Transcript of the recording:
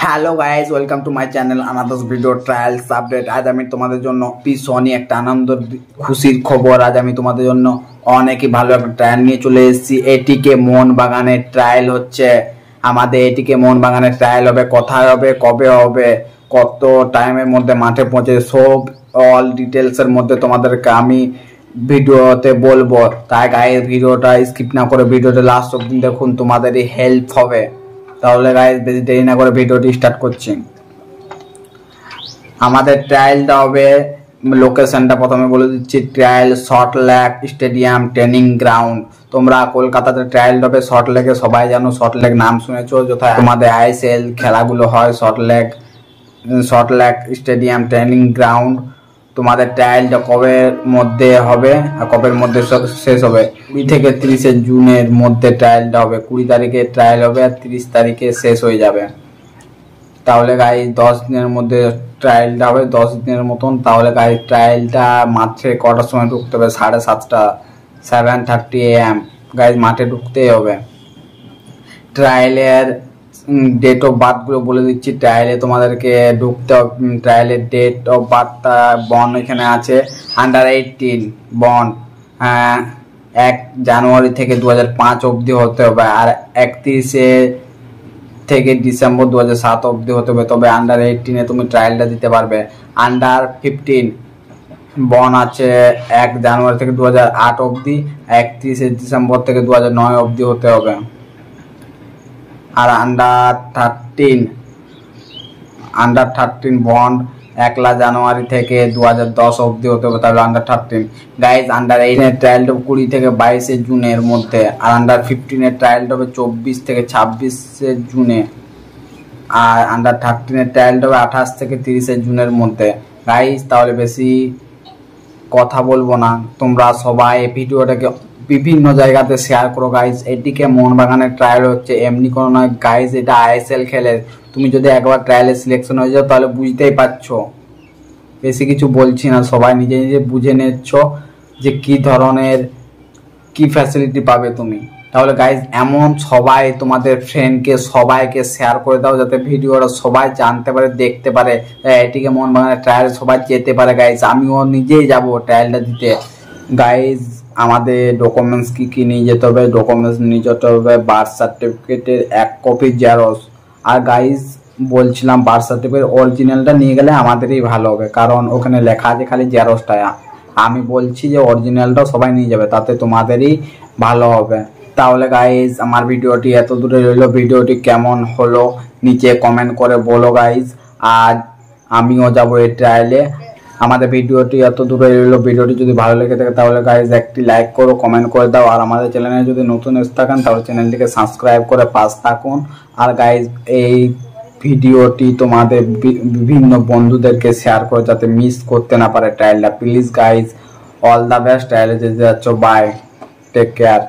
Hello guys, welcome to my channel another video trials update. আজ আমি তোমাদের জন্য ভীষণই একটা আনন্দ খুশির খবর। আজ আমি তোমাদের জন্য অনেকই ভালো একটা ট্রায়াল নিয়ে চলে এসেছি। এটিকে মোহনবাগানের ট্রায়াল হচ্ছে। আমাদের এটিকে মোহনবাগানের ট্রায়াল হবে, কোথায় হবে, কবে হবে, কত টাইমের মধ্যে মাঠে পৌঁছে, সব অল ডিটেলসের মধ্যে তোমাদেরকে আমি ভিডিওতে বলবো। তাই গাইজ ভিডিওটা স্কিপ না করে ভিডিওটা লাস্ট অবধি দেখুন, তোমাদেরই হেল্প হবে। তাহলে গাইজ বেশি দেরি না করে ভিডিওটি স্টার্ট করছি। আমাদের ট্রায়ালটা হবে, লোকেশনটা প্রথমে বলে দিচ্ছি, trial Salt Lake stadium training ground. তোমরা কলকাতাতে ট্রায়াল হবে সল্টলেকে, সবাই জানো সল্টলেক নাম শুনেছো, যথা তোমাদের আইএসএল খেলাগুলো হয় সল্টলেক স্টেডিয়াম ট্রেনিং গ্রাউন্ড। তোমাদের ট্রায়ালটা কবের মধ্যে হবে আর কবের মধ্যে শেষ হবে? 20 থেকে 30 জুনের মধ্যে ট্রায়ালটা হবে। 20 তারিখে ট্রায়াল হবে আর 30 তারিখে শেষ হয়ে যাবে। তাহলে গাই 10 দিনের মধ্যে ট্রায়ালটা হবে, 10 দিনের মতন। তাহলে গাই ট্রায়ালটা মাঠে কটার সময় ঢুকতে হবে? 7:30, 7:30 AM গাইজ মাঠে ঢুকতেই হবে। ট্রায়ালের ডেট অফ বার্থগুলো বলে দিচ্ছি। ট্রায়ালে তোমাদেরকে ঢুকতে হবে, ট্রায়ালের ডেট অফ বার্থটা বন এখানে আছে, আন্ডার 18 বন 1 জানুয়ারি থেকে 2005 অবধি হতে হবে, আর 31 থেকে ডিসেম্বর 2007 অবধি হতে হবে। তবে আন্ডার 18 তুমি ট্রায়ালটা দিতে পারবে। আন্ডার 15 বন আছে 1 জানুয়ারি থেকে 2008 অবধি, 31 ডিসেম্বর থেকে 2009 অবধি হতে হবে। আর আন্ডার 13 বন্ড 1 জানুয়ারি থেকে 2010 অবধি হতে হবে। তাহলে আন্ডার 13 গাইজ। আন্ডার 18 ট্রায়ালটা 20 থেকে 22 জুনের মধ্যে, আর আন্ডার 15 ট্রায়ালটা হবে 24 থেকে 26 জুনে, আর আন্ডার 13 ট্রায়ালটা হবে 28 থেকে 30 জুনের মধ্যে। গাইজ তাহলে বেশি কথা বলবো না, তোমরা সবাই ভিডিওটাকে বিভিন্ন জায়গাতে শেয়ার করো গাইজ। এটিকে মোহনবাগানের ট্রায়াল হচ্ছে, এমনি কোনো নয় গাইজ, এটা আইএসএল খেলে। তুমি যদি একবার ট্রায়ালে সিলেকশন হয়ে যাও তাহলে বুঝতেই পারছো, বেশি কিছু বলছি না, সবাই নিজে নিজে বুঝে নিচ্ছ যে কি ধরনের কি ফ্যাসিলিটি পাবে তুমি। তাহলে গাইজ এমন সবাই তোমাদের ফ্রেন্ডকে সবাইকে শেয়ার করে দাও, যাতে ভিডিওটা সবাই জানতে পারে, দেখতে পারে। এটিকে মোহনবাগানের ট্রায়াল সবাই যেতে পারে গাইজ। আমিও নিজেই যাব ট্রায়ালটা দিতে। গাইজ আমাদের ডকুমেন্টস কি নিয়ে যেতে হবে? ডকুমেন্টস নিয়ে যেতে হবে বার্থ সার্টিফিকেটের 1 কপি জেরক্স। আর গাইজ বলছিলাম, বার্থ সার্টিফিকেট অরিজিনালটা নিয়ে গেলে আমাদেরই ভালো হবে, কারণ ওখানে লেখা আছে খালি জেরক্সটা। আমি বলছি যে অরিজিনালটাও সবাই নিয়ে যাবে, তাতে তোমাদেরই ভালো হবে। তাহলে গাইজ আমার ভিডিওটি এত দূরে রইলো। ভিডিওটি কেমন হলো নিচে কমেন্ট করে বলো গাইজ। আজ আমিও যাবো এই ট্রায়ালে। আমাদের ভিডিওটি এত দূরে রইলো। ভিডিওটি যদি ভালো লেগে থাকে তাহলে গাইজ একটি লাইক করো, কমেন্ট করে দাও। আর আমাদের চ্যানেলে যদি নতুন এসে থাকেন তাহলে চ্যানেলটিকে সাবস্ক্রাইব করে পাশ থাকুন। আর গাইজ এই ভিডিওটি তোমাদের বিভিন্ন বন্ধুদেরকে শেয়ার করো, যাতে মিস করতে না পারে ট্রায়ালটা। Please guys, all the best. ট্রায়ালে যেতে যাচ্ছ, বাই, টেক কেয়ার।